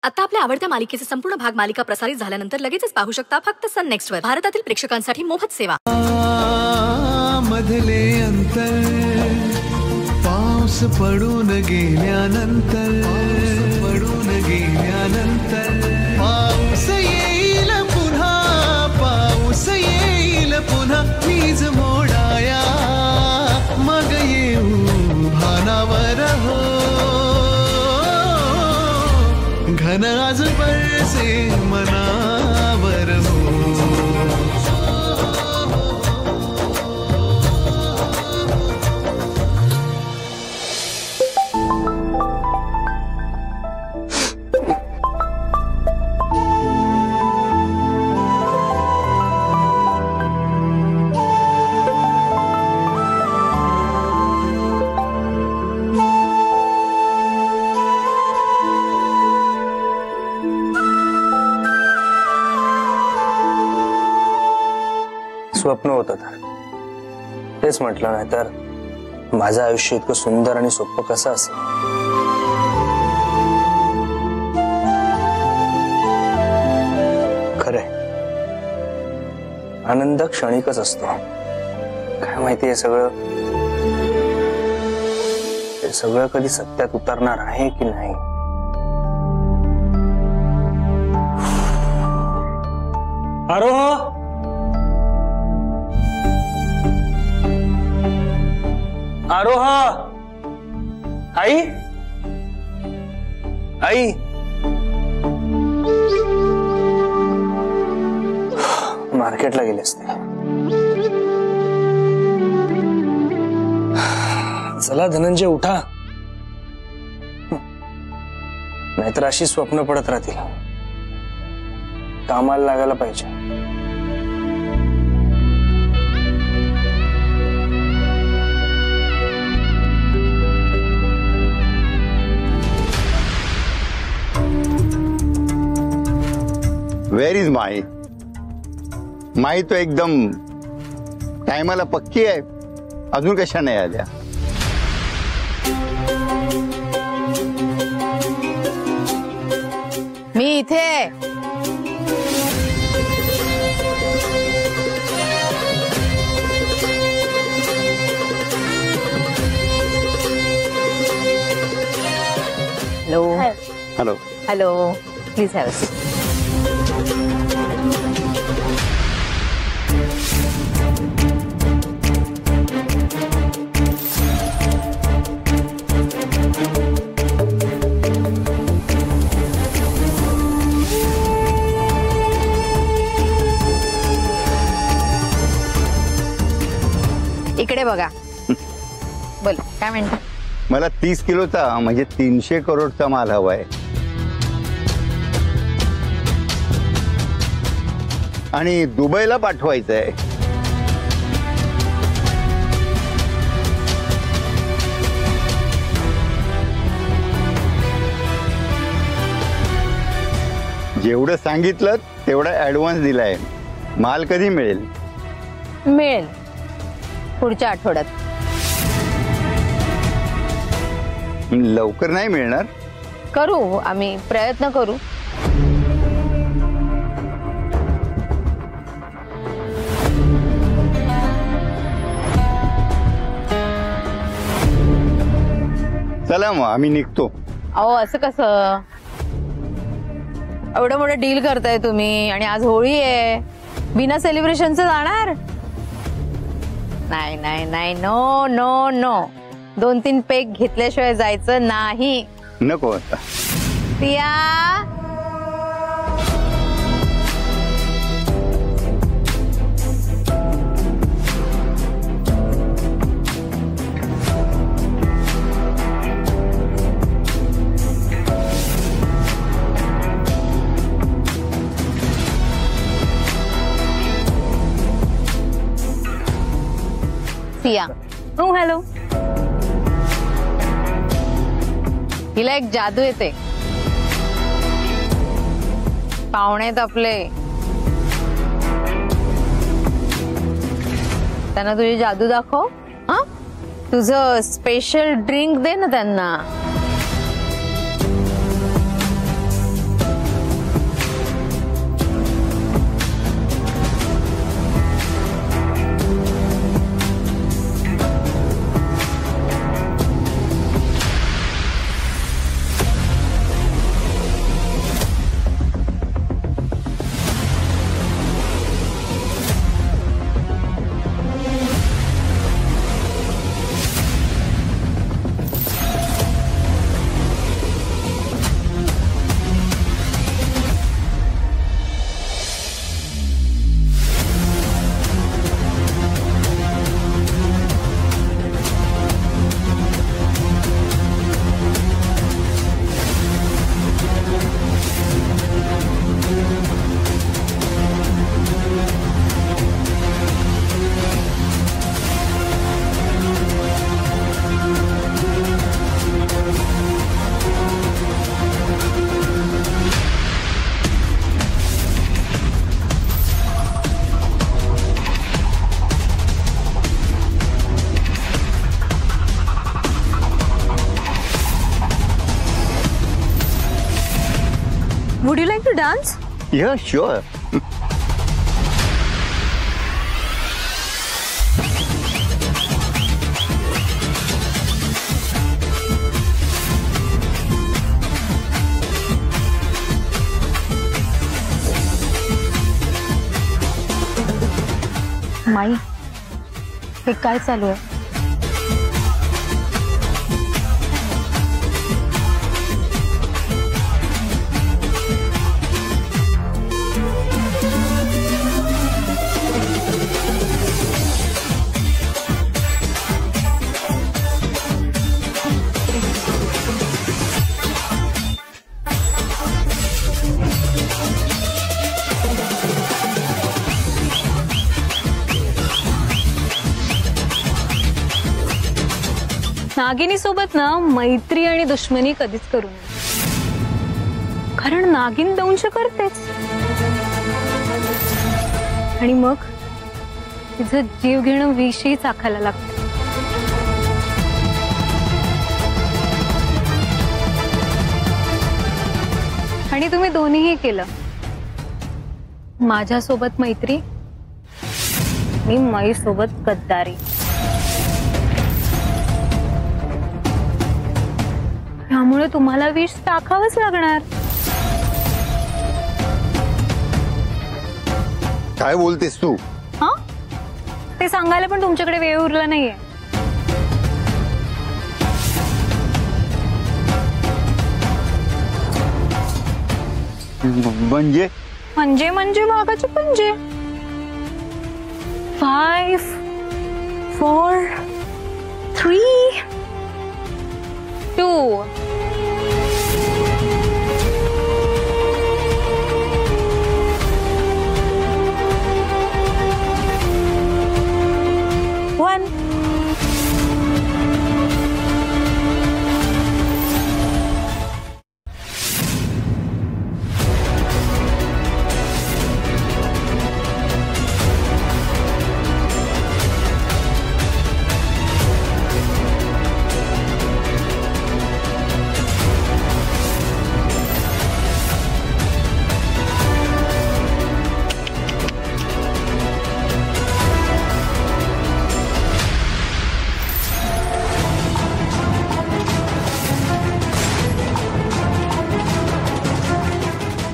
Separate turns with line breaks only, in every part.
आता आपल्या आवडत्या मालिकेचे संपूर्ण भाग मालिका प्रसारित झाल्यानंतर लगेचच पाहू शकता फक्त सन नेक्स्ट वर. भारतातील प्रेक्षकांसाठी मोफत सेवा.
मधले अंतर पाऊस पडून गेल्यानंतर पाऊस येईल पुन्हा वीज मोडाया मग येऊ भानावर हो घन आज बरसे मनावर हो.
स्वप्न होतं तर तेच म्हटलं, नाही तर माझं आयुष्य इतकं सुंदर आणि सोपं कसं असेल. खरंय, आनंद क्षणिकच असतो. काय माहिती हे सगळं कधी सत्यात उतरणार आहे की नाही. आरोह, आरोहा, आई आई मार्केटला गेले असते. चला धनंजय उठा, नाहीतर अशी स्वप्न पडत राहतील. कामाला लागायला पाहिजे.
वेर इज माई? माई तो एकदम टायमाला पक्की आहे, अजून कशा नाही आल्या?
मी इथे. Hello
hello
hello, please have a seat. इकडे बघा. बोल, काय म्हणता?
मला 30 किलोचा म्हणजे 300 करोडचा माल हवाय. आणि दुबईला पाठवायचं आहे. जेवढं सांगितलं तेवढा ऍडव्हान्स दिलाय. माल कधी मिळेल?
मिळेल पुढच्या आठवड्यात.
लवकर नाही मिळणार?
करू, आम्ही प्रयत्न करू.
चला मग आम्ही निघतो.
अहो असं कसं? एवढं मोठं डील करताय तुम्ही आणि आज होळी आहे. बिना सेलिब्रेशनचं जाणार? नाही नाही नाही, नो नो नो. 2-3 पेग घेतल्याशिवाय जायचं नाही.
नको आता.
सिया, सिया. हो हॅलो. हिला एक जादू येते. पाहुणेत आपले, त्यांना तुझी जादू दाखव. हा, तुझं स्पेशल ड्रिंक दे ना त्यांना. Would you like to dance?
Yeah, sure.
माई, हे काय चालू आहे?
नागिनी सोबत ना मैत्री आणि दुश्मनी कधीच करू नये, कारण नागिन दंश करतेच आणि मग तिचं जीव घेणं विषयी चाखायला लागतं. आणि तुम्ही दोन्हीही केलं. माझ्यासोबत मैत्री आणि मई सोबत गद्दारी. त्यामुळे तुम्हाला विष टाकावंच लागणार.
काय बोलतेस तू?
हा, ते सांगायला पण तुमच्याकडे वेळ उरला नाहीये.
म्हणजे
म्हणजे म्हणजे वाघाचे पंजे. 5 4 3 2 1.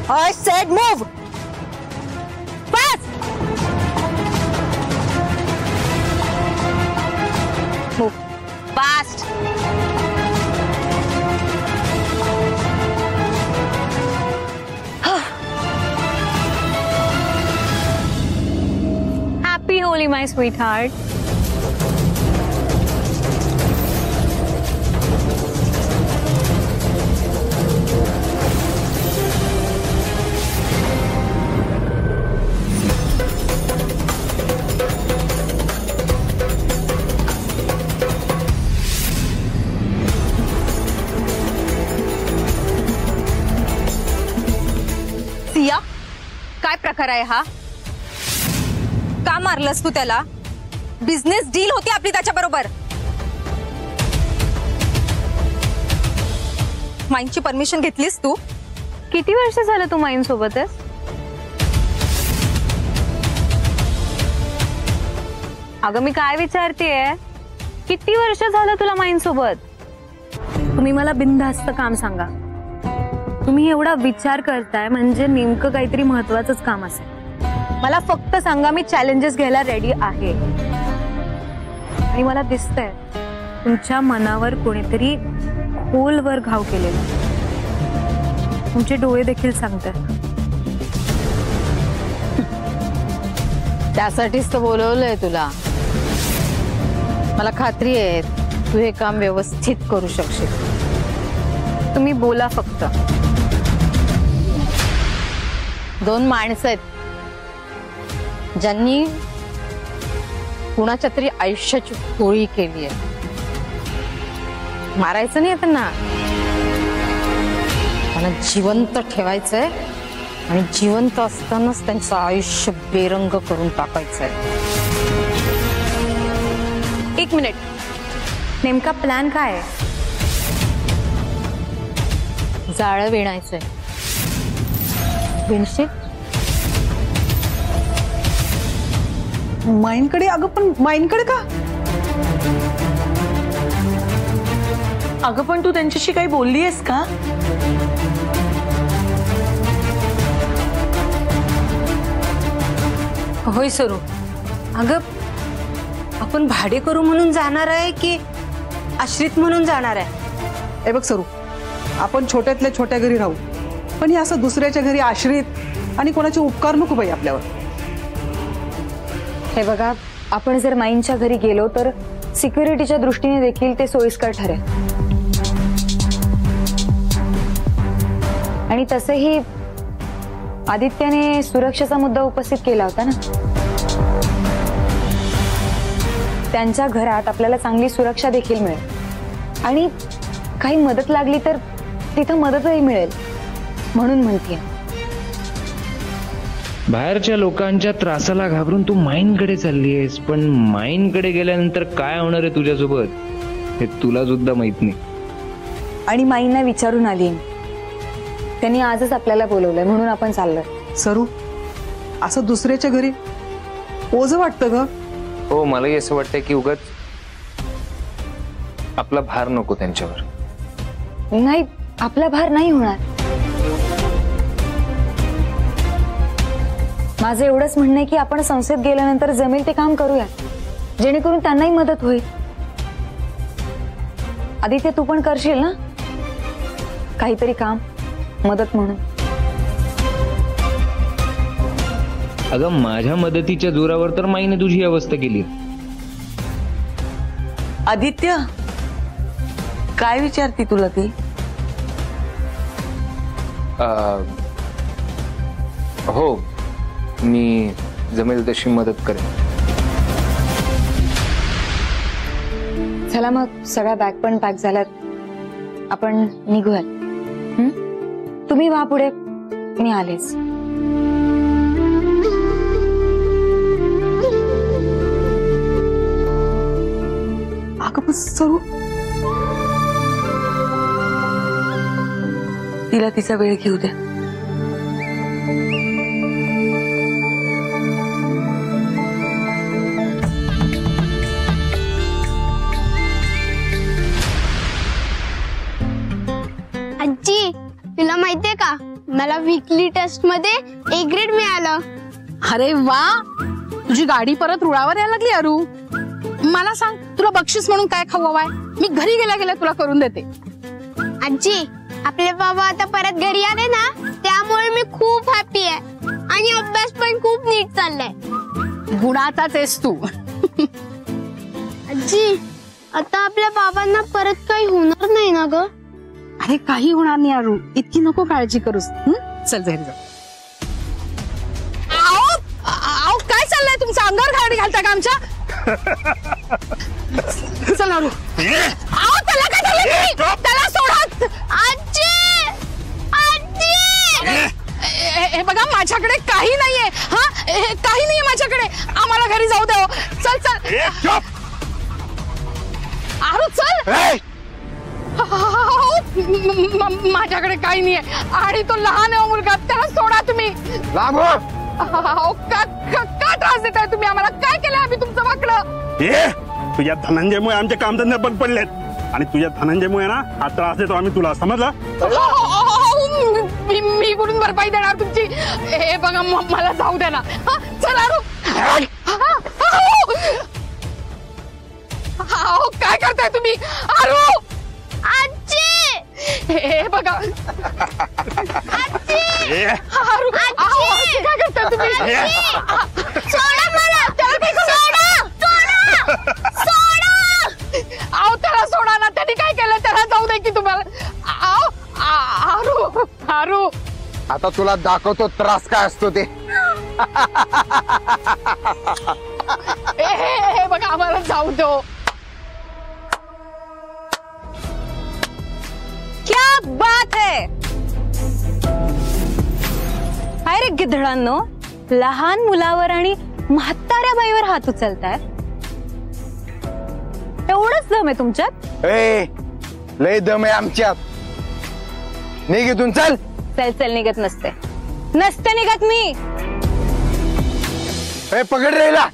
I said move. Fast. Move. Fast.
Happy Holi, my sweetheart.
Siya, काय प्रकार आहे हा? का मारलंस तू त्याला? बिझनेस डील होती आपली त्याच्याबरोबर. माईंची परमिशन घेतलीस तू?
किती वर्ष झालं तू माईन सोबतच? अगं मी काय विचारतेय, किती वर्ष झालं तुला माईन सोबत? तुम्ही मला बिनधास्त काम सांगा. तुम्ही एवढा विचार करताय म्हणजे नेमकं काहीतरी महत्वाचंच काम असेल. मला फक्त सांगा, मी चॅलेंजेस घ्यायला रेडी आहे. आणि मला दिसतंय तुमच्या मनावर कोणीतरी खोलवर घाव केलेला. तुमचे डोळे देखील सांगतात.
त्यासाठीच तर बोलवलंय तुला. मला खात्री आहे तू हे काम व्यवस्थित करू शकशील.
तुम्ही बोला फक्त.
2 माणसं आहेत ज्यांनी कुणाच्या तरी आयुष्याची होळी केली आहे. मारायचं नाही त्यांना जिवंत ठेवायचंय आणि जिवंत असतानाच त्यांचं आयुष्य बेरंग करून टाकायचंय.
1 मिनिट, नेमका प्लॅन काय आहे?
जाळं विणायचंय. विनशील
माईनकडे? अगं पण माईनकडे का?
अगं पण तू त्यांच्याशी काही बोललीयस का?
होय सरू. अगं आपण भाडेकरू म्हणून जाणार आहे की आश्रित म्हणून जाणार आहे?
हे बघ सरू, आपण छोट्यातल्या छोट्या घरी राहू, पण हे असं दुसऱ्याच्या घरी आश्रित आणि कोणाचे उपकार नको बाई आपल्यावर.
हे बघा, आपण जर माईंच्या घरी गेलो तर सिक्युरिटीच्या दृष्टीने देखील ते सोयीस्कर ठरेल. आणि तसंही आदित्याने सुरक्षेचा मुद्दा उपस्थित केला होता ना. त्यांच्या घरात आपल्याला चांगली सुरक्षा देखील मिळेल आणि काही मदत लागली तर तिथं मदतही मिळेल, म्हणून म्हणते.
बाहेरच्या लोकांच्या त्रासाला घाबरून तू माईनकडे चालली आहेस, पण माईनकडे गेल्यानंतर काय होणार आहे तुझ्यासोबत हे तुला सुद्धा माहित नाही.
आणि माईंना विचारून आली, त्यांनी आजच आपल्याला बोलवलंय म्हणून आपण चाललोय.
सरू, असं दुसऱ्याच्या घरी ओझं वाटतं ग.
हो, मलाही असं वाटतंय की उगाच आपला भार नको त्यांच्यावर.
नाही, आपला भार नाही होणार. माझं एवढंच म्हणणं आहे की आपण संसदेत गेल्यानंतर जमेल ते काम करूया, जेणेकरून त्यांनाही मदत होईल. आदित्य, तू पण करशील ना काहीतरी काम मदत म्हणून?
अगं माझ्या मदतीच्या जोरावर तर माईने तुझी अवस्था केली.
आदित्य, काय विचारती तुला ती?
हो, मी जमेल तशी मदत करेन.
चला मग, सगळ्या बॅग पण पॅक झाल्यात, आपण निघूयात. तुम्ही वा पुढे, मी आलेच.
अगं पण सरू,
तिला तिचा वेळ घेऊ दे.
आजी, तुला माहितीये का, मला वीकली टेस्ट मध्ये ए ग्रेड मिळालं.
अरे वा, तुझी गाडी परत रुळावर यायला लागली अरू. मला सांग, तुला बक्षीस म्हणून काय खाऊ हवाय? मी घरी गेल्या गेल्या तुला करून देते.
आजी, आपले बाबा आता परत घरी आले ना, त्यामुळे मी खूप हॅपी आहे आणि अभ्यास पण खूप नीट चाललाय.
गुणाचाच आहेस तू.
आजी, आता आपल्या बाबांना परत काही होणार नाही ना ग?
अरे काही होणार नाही अरू, इतकी नको काळजी करूस. चल घरी जाऊ. आओ, काय चाललंय तुमचं? अंगावर गाडी घालता का आमच्या? चल अरू. आओ, त्याला काय झालं? त्याला सोडा.
आजी, आजी,
हे बघा, माझ्याकडे काही नाहीये. हा, काही नाहीये माझ्याकडे. आम्हाला घरी जाऊ द्या. चल चल अरू, चल. माझ्याकडे काही नाहीये आणि तो लहान आहे मुलगा, त्याला सोडा तुम्ही. का त्रास देताय तुम्ही आम्हाला? काय केलं आम्ही तुमचं वाकडं?
तुझ्या धनंजयमुळे आमचे कामधंदे बंद पडलेत आणि तुझ्या धनंजयमुळे ना हा त्रास देतो आम्ही तुला, समजला?
मी कुठून भरपाई देणार तुमची? हे बघा, मला जाऊ द्या ना. चल अरू. काय करताय तुम्ही? अरू,
आजी,
हे बघा.
आजी,
अरू, काय करताय तुम्ही?
सोडा मला. सोडा, सोडा.
आओ, त्याला सोडा ना. त्यांनी काय केलं? त्याला जाऊ दे की तुम्हाला. आओ, अरू, अरू,
आता तुला दाखवतो त्रास काय असतो ते.
हे बघा, आम्हाला जाऊ दो.
क्या बात है. काय रे गिधडांनो, लहान मुलावर आणि म्हाताऱ्या बाईवर हात उचलताय? एवढंच दम आहे तुमच्यात?
लय दम आहे आमच्यात. निघ इथून, चल.
चल चल, निघत नसते. नसते निघत मी.
पकड राहिला.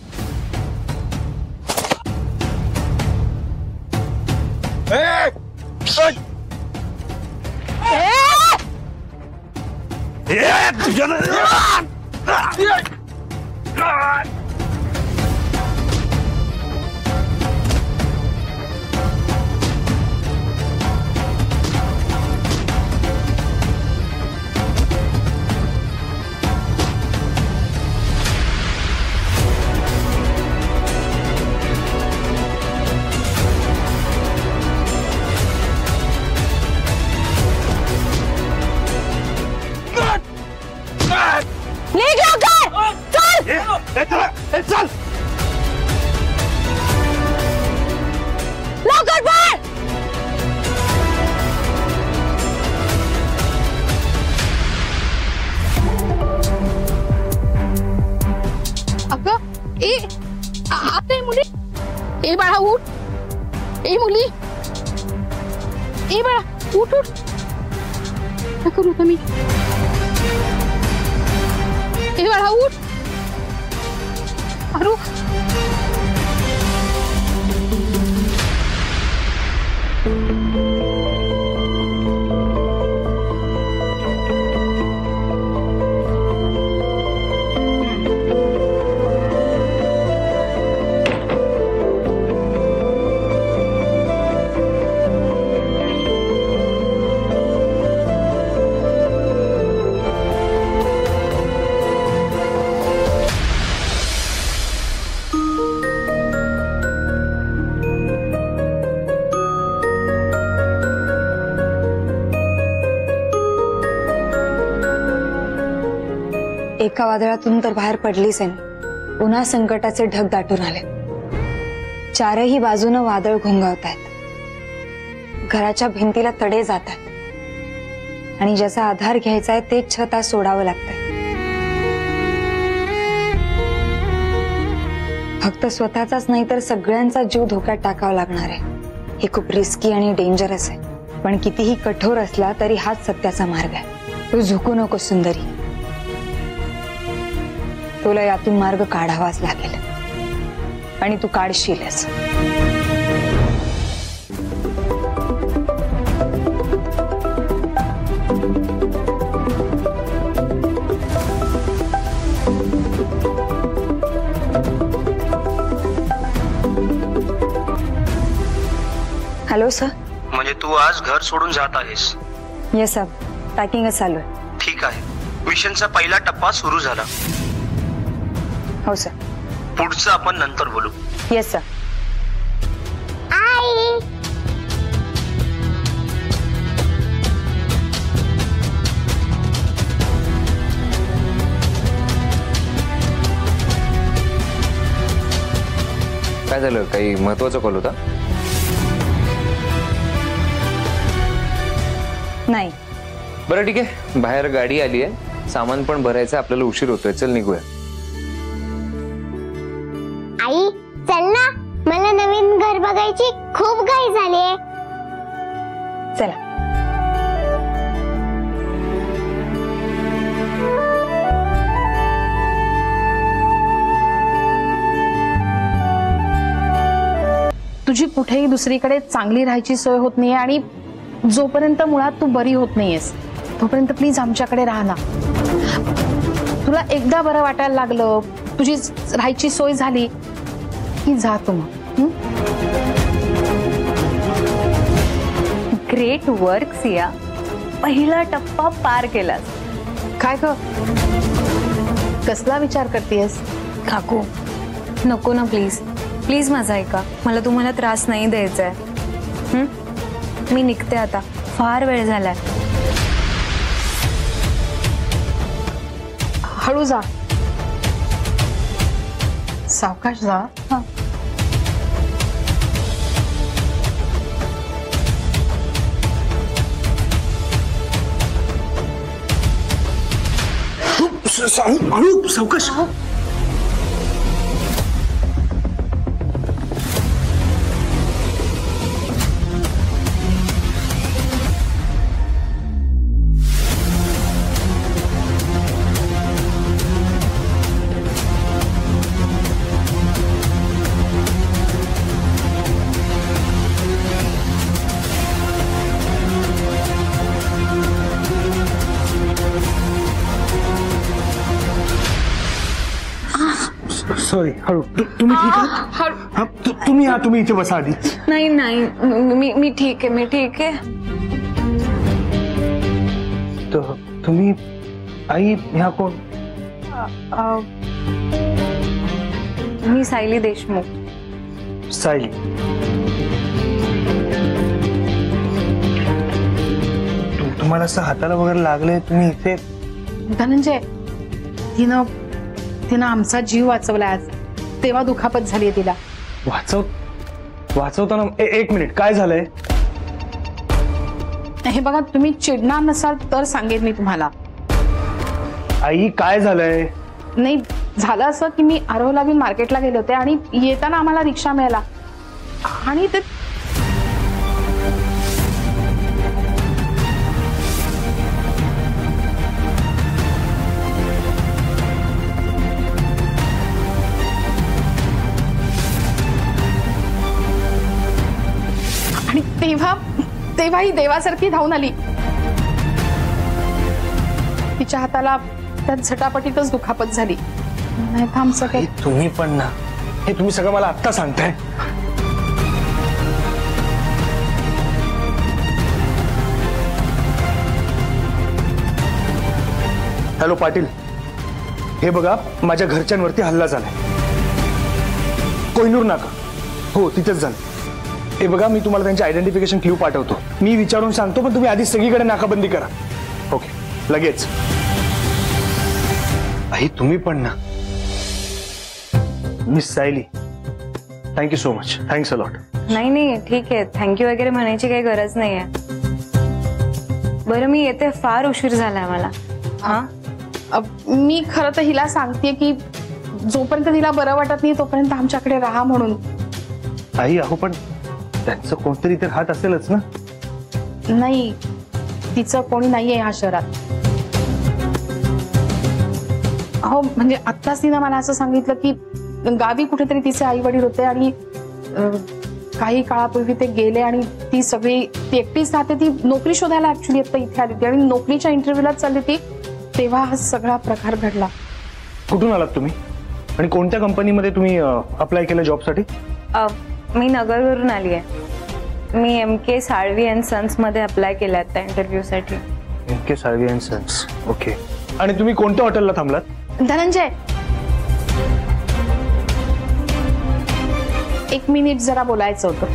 निघ लवकर.
चल
लवकर पळ.
अगं ए आता मुली. ए बाळा उठ. ए मुली. ए बाळा उठ उठ. नको नको मी. ए बाळा उठ. अरू
एका वादळातून तर बाहेर पडलीच आहे. पुन्हा संकटाचे ढग दाटून आले. चारही बाजूनं वादळ घोंगावतायत. घराच्या भिंतीला तडे जात आहेत आणि ज्याचा आधार घ्यायचा आहे तेच छत आज सोडावं लागतंय. फक्त स्वतःचाच नाही तर सगळ्यांचा जीव धोक्यात टाकावा लागणार आहे. हे खूप रिस्की आणि डेंजरस आहे, पण कितीही कठोर असला तरी हाच सत्याचा मार्ग आहे. तू झुकू नको सुंदरी. तुला यातून मार्ग काढावाच लागेल आणि तू काढशीलच. Hello sir.
म्हणजे तू आज घर सोडून जात आहेस?
येस सर, पॅकिंगच चालू आहे.
ठीक आहे. मिशनचा पहिला टप्पा सुरू झाला.
हो सर.
पुढचं आपण नंतर बोलू.
Yes sir.
आई
काय झालं? काही महत्वाचा कॉल होता?
नाही.
बरं ठीक आहे, बाहेर गाडी आली आहे, सामान पण भरायचं, आपल्याला उशीर होतोय. चल निघूया.
आई चल ना, मला नवीन घर बघायची खूप घाई झालीये.
चला.
तुझी कुठेही दुसरीकडे चांगली राहायची सोय होत नाहीये आणि जोपर्यंत मुळात तू बरी होत नाहीयेस तोपर्यंत प्लीज आमच्याकडे राहा ना. तुला एकदा बरं वाटायला लागलं, तुझी राहायची सोय झाली की जा तू मग.
Great work Siya. पहिला टप्पा पार केलास.
काय ग, कसला विचार करतेस?
काकू नको ना प्लीज. प्लीज माझा ऐका. मला तुम्हाला त्रास नाही द्यायचा आहे. मी निघते आता, फार वेळ झालाय.
हळू जा, सावकाश जा.
हळू सावकाश. सॉरी, हळू. तुम्ही ठीक आहात? तुम्ही इथे बसा आधी.
नाही नाही, मी ठीक आहे, मी ठीक आहे.
तुम्ही आई ह्या कोण?
मी सायली देशमुख.
सायली, तुम्हाला असं हाताला वगैरे लागले, तुम्ही इथे?
धनंजय, तिनं आमचा जीव वाचवला आज, तेव्हा दुखापत झाली तिला.
वाचवताना एक मिनिट, काय झालंय?
हे बघा, तुम्ही चिडणार नसाल तर सांगेन मी तुम्हाला.
आई काय झालंय?
नाही, झालं असं की मी आरोहलाबीन मार्केटला गेले होते आणि येताना आम्हाला रिक्षा मिळाला आणि ते तेव्हा ही देवासारखी धावून आली. तिच्या हाताला त्यात झटापटीतच दुखापत झाली. नाही तर आमचं काय.
तुम्ही पण ना, हे तुम्ही सगळं मला आत्ता सांगताय? हॅलो पाटील, हे बघा, माझ्या घरच्यांवरती हल्ला झालाय. कोहिनूर नाका, हो तिथेच झालं. हे बघा, मी तुम्हाला त्यांची आयडेंटिफिकेशन क्ल्यू पाठवतो. मी विचारून सांगतो, पण तुम्ही आधी सगळीकडे नाकाबंदी करा. ओके, लगेच. आई तुम्ही पण ना. Miss Sayali, thank you so much. Thanks a lot.
नाही ठीक आहे, थँक्यू वगैरे म्हणायची काही गरज नाही आहे. बरं मी येते, फार उशीर झालाय मला.
हा, मी खरं तर हिला सांगते की जोपर्यंत तिला बरं वाटत नाही तोपर्यंत आमच्याकडे राहा म्हणून.
आई अहो, पण त्यांचं कोणतरी तर हात असेलच ना?
नाही, तिचं कोणी नाहीये ह्या शहरात. हो, म्हणजे आत्ताच तिनं मला असं सांगितलं की गावी कुठेतरी तिचे आई वडील होते आणि काही काळापूर्वी ते गेले आणि ती एकटीच राहते. ती नोकरी शोधायला ऍक्च्युली आता इथे आली होती आणि नोकरीच्या इंटरव्ह्यूला चालली ती, तेव्हा हा सगळा प्रकार घडला.
कुठून आलात तुम्ही आणि कोणत्या कंपनीमध्ये तुम्ही अप्लाय केलं जॉबसाठी?
मी नगरवरून आली आहे. मी MK साळवी अँड सन्स मध्ये अप्लाय केला त्या इंटरव्ह्यू साठी.
MK Salvi and sons, okay. आणि तुम्ही कोणत्या हॉटेलला थांबलात?
धनंजय, 1 मिनिट जरा बोलायचं होतं.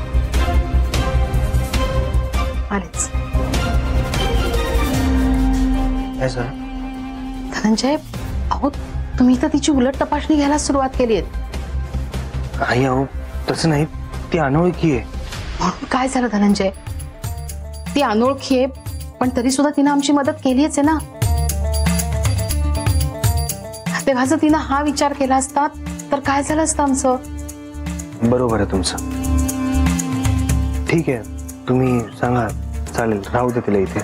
आलेच.
काय सर?
धनंजय, अहो तुम्ही तर तिची उलट तपासणी घ्यायला सुरुवात केली आहे.
आई अहो, तसं नाही, ती अनोळखी आहे.
म्हणून काय झालं धनंजय? ती अनोळखी आहे, पण तरी सुद्धा तिनं आमची मदत केलीच आहे ना. तेव्हा जर तिनं हा विचार केला असता तर काय झालं असतं आमचं?
बरोबर आहे तुमचं. ठीक आहे, तुम्ही सांगा. चालेल, राहू दे तिला इथे,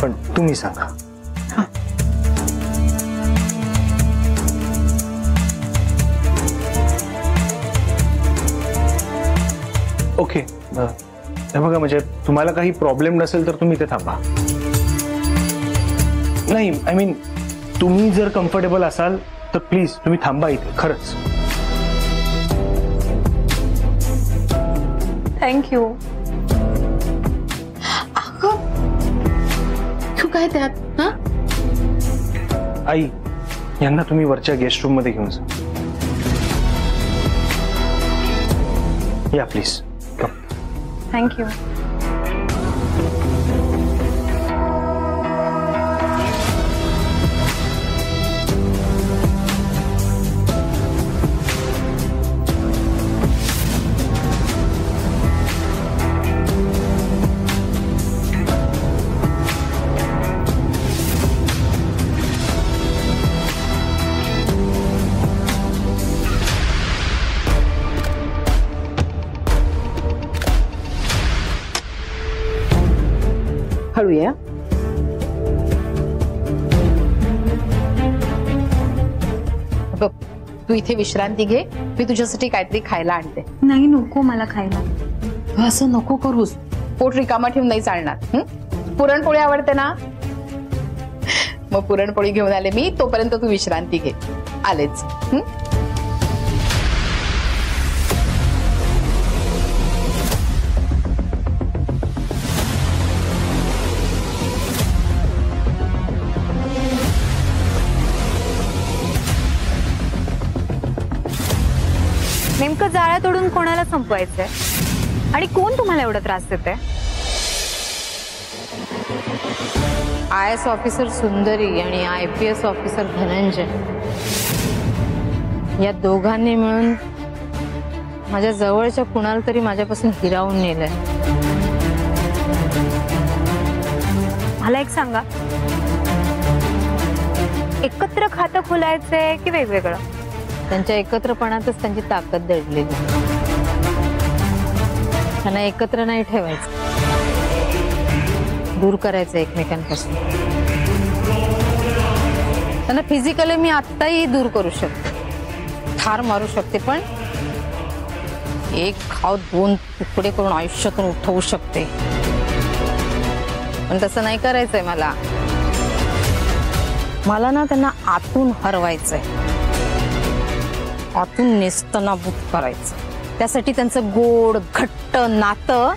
पण तुम्ही सांगा. ओके, हे बघा, म्हणजे तुम्हाला काही प्रॉब्लेम नसेल तर तुम्ही इथे थांबा. नाही, आय मीन तुम्ही जर कम्फर्टेबल असाल तर प्लीज तुम्ही थांबा इथे. खरंच.
थँक्यू.
तू काय त्यात?
आई, यांना तुम्ही वरच्या गेस्ट रूम मध्ये घेऊन जा. या प्लीज.
थँक्यू.
हळू या. तू इथे विश्रांती घे, मी तुझ्यासाठी काहीतरी खायला आणते.
नाही नको मला खायला.
असं नको करूस, पोट रिकामा ठेवून नाही चालणार. पुरणपोळी आवडते ना? मग पुरणपोळी घेऊन आले मी, तोपर्यंत तू विश्रांती घे. आलेच.
नेमकं जाळ्या तोडून कोणाला संपवायचंय आणि कोण तुम्हाला एवढा त्रास देते?
IAS ऑफिसर सुंदरी आणि IPS ऑफिसर धनंजय या दोघांनी मिळून माझ्या जवळच्या कुणाला तरी माझ्यापासून हिरावून नेलंय.
मला एक सांगा, एकत्र खातं खोलायचंय की वेगवेगळं?
त्यांच्या एकत्रपणातच त्यांची ताकद दडलेली. त्यांना एकत्र नाही ठेवायचं, दूर करायचं एकमेकांपासून. त्यांना फिजिकली मी आत्ताही दूर करू शकते, ठार मारू शकते, पण एक घाव दोन तुकडे करून आयुष्यातून उठवू शकते. पण तसं नाही करायचंय मला. मला ना त्यांना आतून हरवायचंय, आतून नेस्तनाबूत करायचं. त्यासाठी त्यांचं गोड घट्ट नातं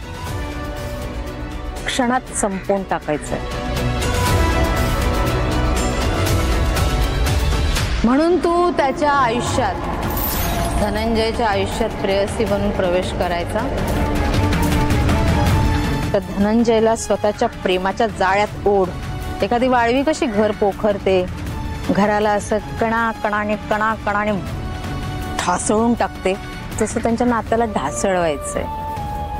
क्षणात संपवून टाकायचंय. म्हणून तू त्याच्या आयुष्यात, धनंजयच्या आयुष्यात प्रेयसी बनून प्रवेश करायचा. तर धनंजयला स्वतःच्या प्रेमाच्या जाळ्यात ओढ. एखादी वाळवी कशी घर पोखरते, घराला असं कणाकणाने ढासळून टाकते, तसं त्यांच्या नात्याला ढासळवायचंय.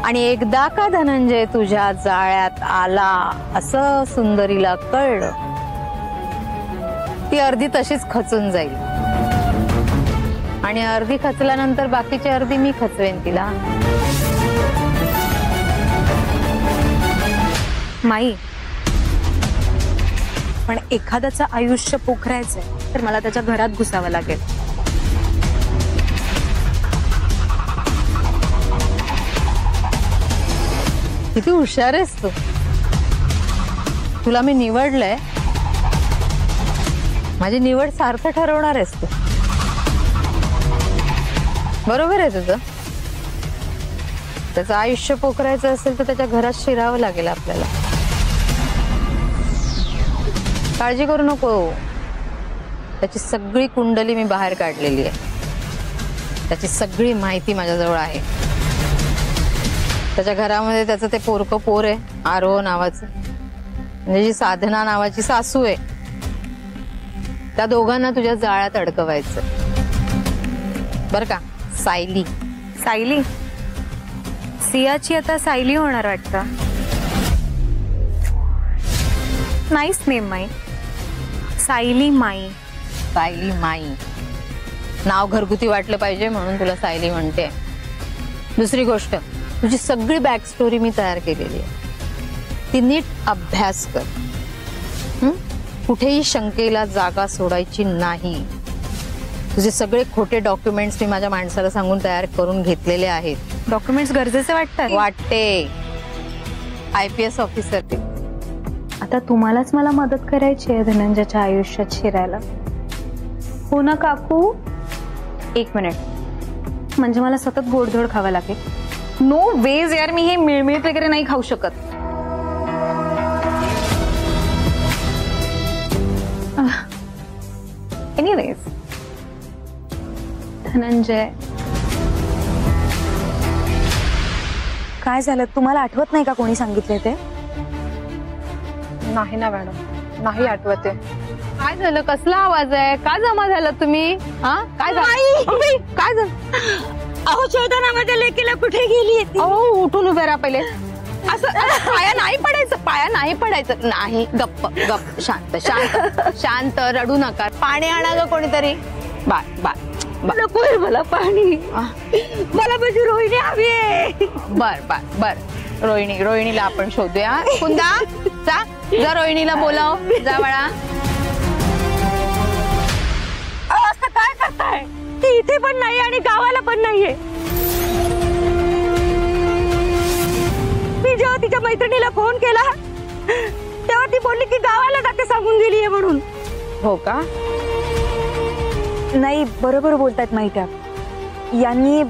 आणि एकदा का धनंजय तुझ्या जाळ्यात आला असं सुंदरीला कळलं, ती अर्धी तशीच खचून जाईल. आणि अर्धी खचल्यानंतर बाकीची अर्धी मी खचवेन तिला.
माई, पण एखाद्याचं आयुष्य पोखरायचंय तर मला त्याच्या घरात घुसावं लागेल.
किती हुशार आहेस तू. तुला मी निवडलंय, माझी निवड सार्थ ठरवणार आहेस तू. बरोबर आहे तुझं. त्याचं आयुष्य पोखरायचं असेल तर त्याच्या घरात शिरावं लागेल आपल्याला. काळजी करू नको, त्याची सगळी कुंडली मी बाहेर काढलेली आहे. त्याची सगळी माहिती माझ्याजवळ आहे. त्याच्या घरामध्ये त्याचं ते पोरकं पोर आहे आरोह नावाचं, म्हणजे जी साधना नावाची सासू आहे. त्या दोघांना तुझ्या जाळ्यात अडकवायचं बर का. सायली.
सायली? सियाची आता सायली होणार वाटतं. Nice name my. सायली माई.
सायली माई नाव घरगुती वाटलं पाहिजे म्हणून तुला सायली म्हणते. दुसरी गोष्ट, तुझी सगळी बॅक स्टोरी मी तयार केलेली आहे, ती नीट अभ्यास कर. कुठेही शंकेला जागा सोडायची नाही. तुझे सगळे खोटे डॉक्युमेंट्स मी माझ्या माणसाला सांगून तयार करून घेतलेले आहेत.
डॉक्युमेंट्स गरजेचे वाटतात?
वाटते. IPS ऑफिसर ते.
आता तुम्हालाच मला मदत करायची आहे धनंजयच्या आयुष्यात शिरायला, हो ना काकू? एक मिनिट, म्हणजे मला सतत गोडधोड खावं लागेल? नो वेज यार, मी हे मिळमिळत वगैरे नाही खाऊ शकत. एनिवेज, धनंजय
काय झालं? तुम्हाला आठवत नाही का कोणी सांगितले ते?
नाही ना मॅडम, नाही आठवते.
काय झालं? कसला आवाज आहे? का जमा झाला तुम्ही? काय झालं? काय झालं?
अहो शोधा नावाच्या लेकीला कुठे गेली?
अहो उठून उभे राहा पहिले. असं पाया नाही पडायचं, पाया नाही पडायचं. नाही, गप्प गप्प, शांत शांत शांत, रडू नका. पाणी आणा ग कोणीतरी. Bye bye.
नकोय मला पाणी, मला माझी रोहिणी हवी आहे.
बर बर बर, रोहिणीला आपण शोधूया. कुंदा जा रोहिणीला बोलाव. जा बाळा.
असं काय करताय? ती इथे पण नाही आणि गावाला पण नाहीये. मी जेव्हा तिच्या मैत्रिणीला फोन केला तेव्हा ती बोलली की गावाला जाते, सांगून गेलीये म्हणून.
हो का?
नाही, बरोबर बोलतायत माहिती. यांनी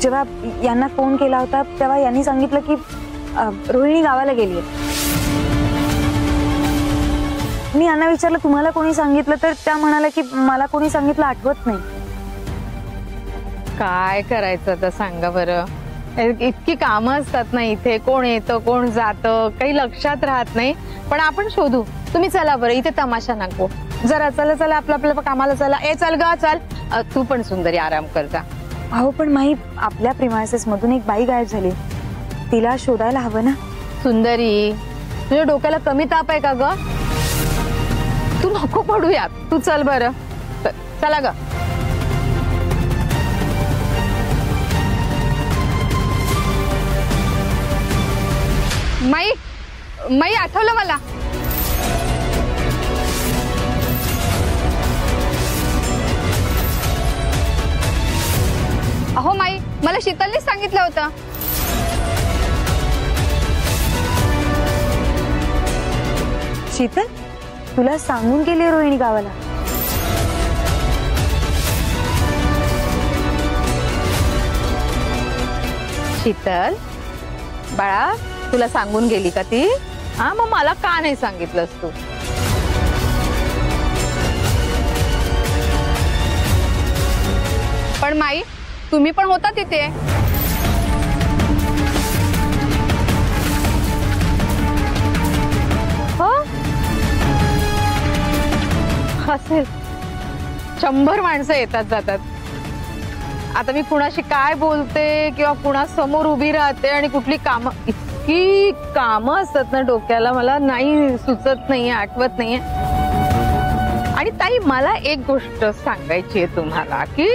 जेव्हा यांना फोन केला होता तेव्हा यांनी सांगितलं की रोहिणी गावाला गेली आहे. मी यांना विचारलं तुम्हाला कोणी सांगितलं, तर त्या म्हणाल्या की मला कोणी सांगितलं आठवत नाही.
काय करायचं आता सांगा बरं. इतकी कामं असतात ना इथे, कोण येतं कोण जातं काही लक्षात राहत नाही. पण आपण शोधू. तुम्ही चला बरं, इथे तमाशा नको. जरा चला चला आपल्या आपल्या कामाला चला. चल ग चल. तू पण सुंदरी आराम कर जा.
अहो पण माई, आपल्या प्रिमायसेस मधून एक बाई गायब झाली, तिला शोधायला हवं ना.
सुंदरी, तुझ्या डोक्याला कमी ताप आहे का ग? तू नको पडूया, तू चल बरं. चला ग. माई आठवलं मला. अहो माई, मला शीतलनेच सांगितलं होतं.
शीतल, तुला सांगून गेली रोहिणी गावाला?
शीतल बाळा, तुला सांगून गेली का ती? हा, मग मला का नाही सांगितलंस तू? पण माई, तुम्ही पण होता तिथे. हो असेल. 100 माणसं येतात जातात. आता मी कुणाशी काय बोलते किंवा कुणासमोर उभी राहते आणि कुठली कामं, इतकी कामं असतात ना डोक्याला, मला नाही सुचत नाहीये, आठवत नाहीये. आणि ताई, मला एक गोष्ट सांगायची आहे तुम्हाला की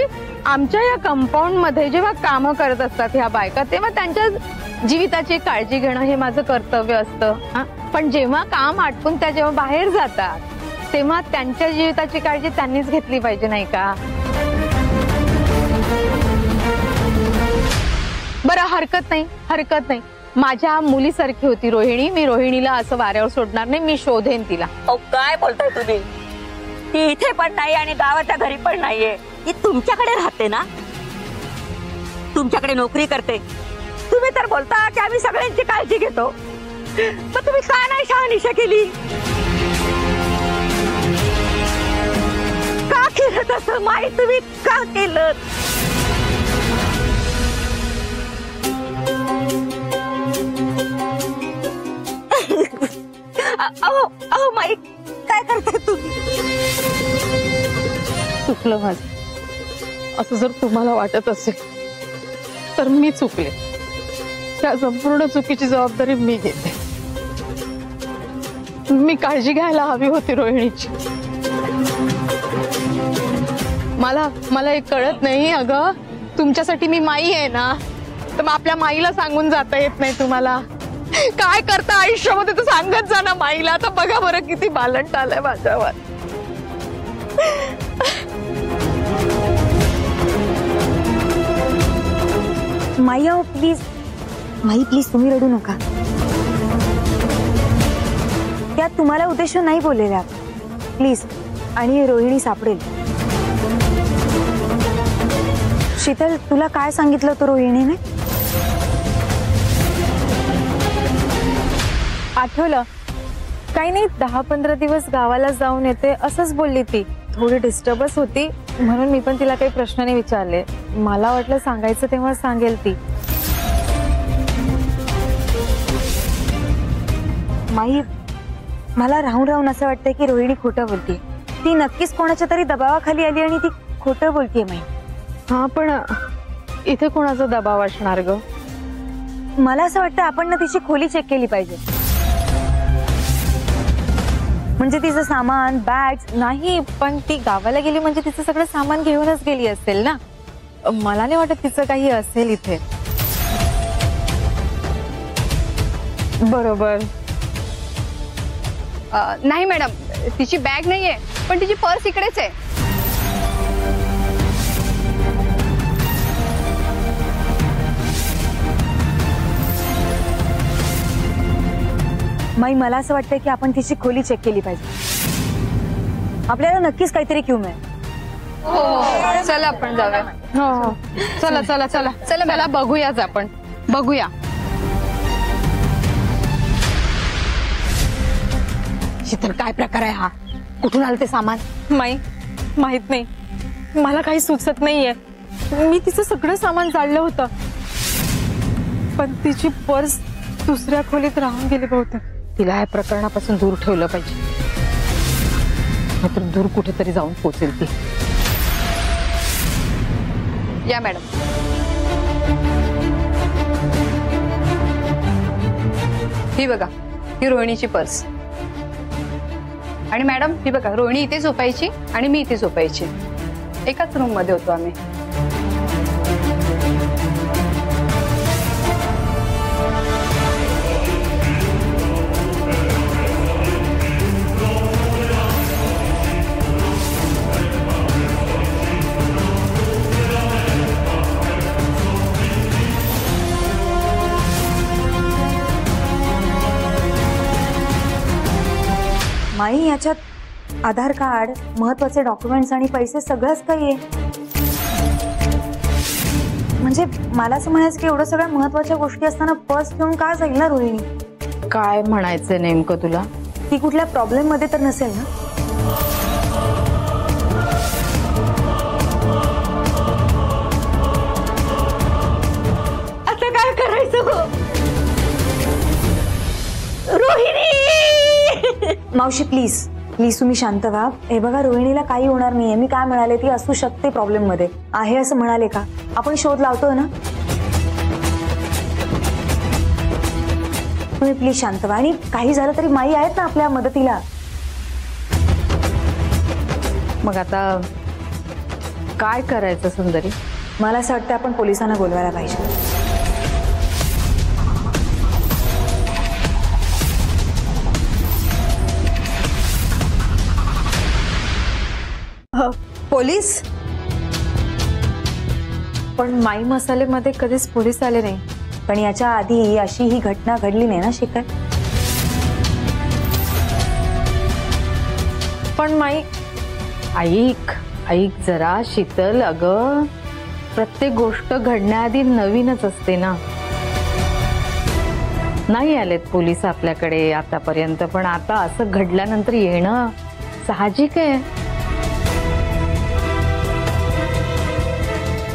आमच्या या कंपाऊंड मध्ये जेव्हा कामं करत असतात ह्या बायका, तेव्हा त्यांच्या जीविताची काळजी घेणं हे माझं कर्तव्य असतं. पण जेव्हा काम आटपून त्या जेव्हा बाहेर जातात, तेव्हा त्यांच्या जीविताची काळजी त्यांनीच घेतली पाहिजे, नाही का? बरं, हरकत नाही. माझ्या मुलीसारखी होती रोहिणी. मी रोहिणीला असं वाऱ्यावर सोडणार नाही. मी शोधेन तिला.
काय बोलताय तुम्ही? ती इथे पण नाही आणि गावाच्या घरी पण नाहीये. ती तुमच्याकडे राहते ना, तुमच्याकडे नोकरी करते. तुम्ही तर बोलता की आम्ही सगळ्यांची काळजी घेतो. पण तुम्ही का नाही शहानिशा केली? का केलं तसं? माहिती तुम्ही का केलं? अहो माई, काय करताय तुम्ही?
चुकलं माझं. असं जर तुम्हाला वाटत असेल तर मी चुकले. त्या संपूर्ण चुकीची जबाबदारी मी घेते. मी काळजी घ्यायला हवी होती रोहिणीची. मला हे कळत नाही. अगं, तुमच्यासाठी मी माई आहे ना, तर मग आपल्या माईला सांगून जाता येत नाही तुम्हाला? काय करता आयुष्यामध्ये तर सांगत जा ना माईला. तर बघा बरं किती बालंट आलंय माझ्यावर.
माई, अहो प्लीज, माई प्लीज तुम्ही रडू नका. त्या तुम्हाला उद्देशून नाही बोललेल्या, प्लीज. आणि रोहिणी सापडेल. शीतल, तुला काय सांगितलं होतं रोहिणीने?
आठवलं? काही नाही, 10-15 दिवस गावाला जाऊन येते असंच बोलली ती. थोडी डिस्टर्बच होती म्हणून मी पण तिला काही प्रश्न नाही विचारले. मला वाटलं सांगायचं तेव्हा सांगेल ती.
माई, मला राहून असं वाटतंय की रोहिणी खोटं बोलते. ती नक्कीच कोणाच्या तरी दबावाखाली आली आणि ती खोटं बोलतेय माई.
हा, पण इथे कोणाचा दबाव असणार ग?
मला असं वाटतं आपण ना तिची खोली चेक केली पाहिजे. म्हणजे तिचं सामान, बॅग्स.
नाही, पण ती गावाला गेली म्हणजे तिचं सगळं सामान घेऊनच गेली असेल ना. मला नाही वाटत तिचं काही असेल इथे.
बरोबर. नाही मॅडम, तिची बॅग नाहीये, पण तिची पर्स इकडेच आहे.
माई, मला असं वाटतंय की आपण तिची खोली चेक केली पाहिजे. आपल्याला नक्कीच काहीतरी क्यू मिळेल.
हो, चला आपण जाऊया. हो, चला चला चला चला, मला बघूयाच, आपण बघूया. शीतल, काय प्रकार आहे हा? कुठून आलं ते सामान?
माहित नाही, मला काही सुचत नाहीये. मी तिचं सगळं सामान जाळलं होतं, पण तिची पर्स दुसऱ्या खोलीत राहून गेली बहुतेक. तिला या प्रकरणापासून दूर ठेवलं पाहिजे, मात्र दूर कुठेतरी जाऊन पोहोचेल ती.
या मॅडम. ही बघा, ही रोहिणीची पर्स. आणि मॅडम ही बघा, रोहिणी इथे झोपायची आणि मी इथे झोपायची, एकाच रूम मध्ये होतो आम्ही.
माई, याच्यात आधार कार्ड, महत्वाचे डॉक्युमेंट्स आणि पैसे सगळंच काही आहे. म्हणजे मला असं म्हणायचं की एवढं सगळ्या महत्वाच्या गोष्टी असताना पर्स घेऊन का जाईल ना रोहिणी?
काय म्हणायचं नेमकं तुला?
ती कुठल्या प्रॉब्लेम मध्ये तर नसेल ना?
आता काय करायचं रोहिणी?
मावशी प्लीज प्लीज तुम्ही शांत व्हा. हे बघा, रोहिणीला काही होणार नाहीये. मी काय म्हणाले, ती असू शकते प्रॉब्लेम मध्ये आहे असं म्हणाले का? आपण शोध लावतोय ना. तुम्ही प्लीज शांत व्हा. आणि काही झालं तरी माई आहेत ना आपल्या मदतीला.
मग आता काय करायचं सुंदरी?
मला असं वाटतं आपण पोलिसांना बोलवायला पाहिजे.
पोलीस? पण माई मसालेमध्ये कधीच पोलीस आले नाही.
पण याच्या आधी अशी ही घटना घडली नाही ना शिखर?
पण माई, ऐक ऐक जरा शीतल, अगं प्रत्येक गोष्ट घडण्याआधी नवीनच असते ना. नाही आलेत पोलीस आपल्याकडे आतापर्यंत, पण आता असं घडल्यानंतर येणं साहजिक आहे.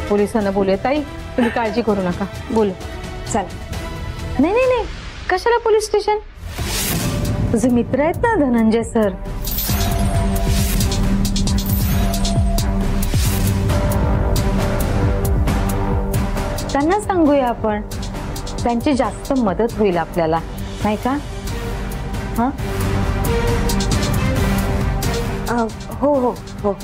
पोलिसांना बोलूया. ताई तुम्ही काळजी करू नका, बोलू.
चला.
नाही नाही नाही, कशाला पोलीस स्टेशन? तुझे मित्र आहेत ना धनंजय सर, त्यांना सांगूया आपण. त्यांची जास्त मदत होईल आपल्याला, नाही का? हा,
हो हो हो.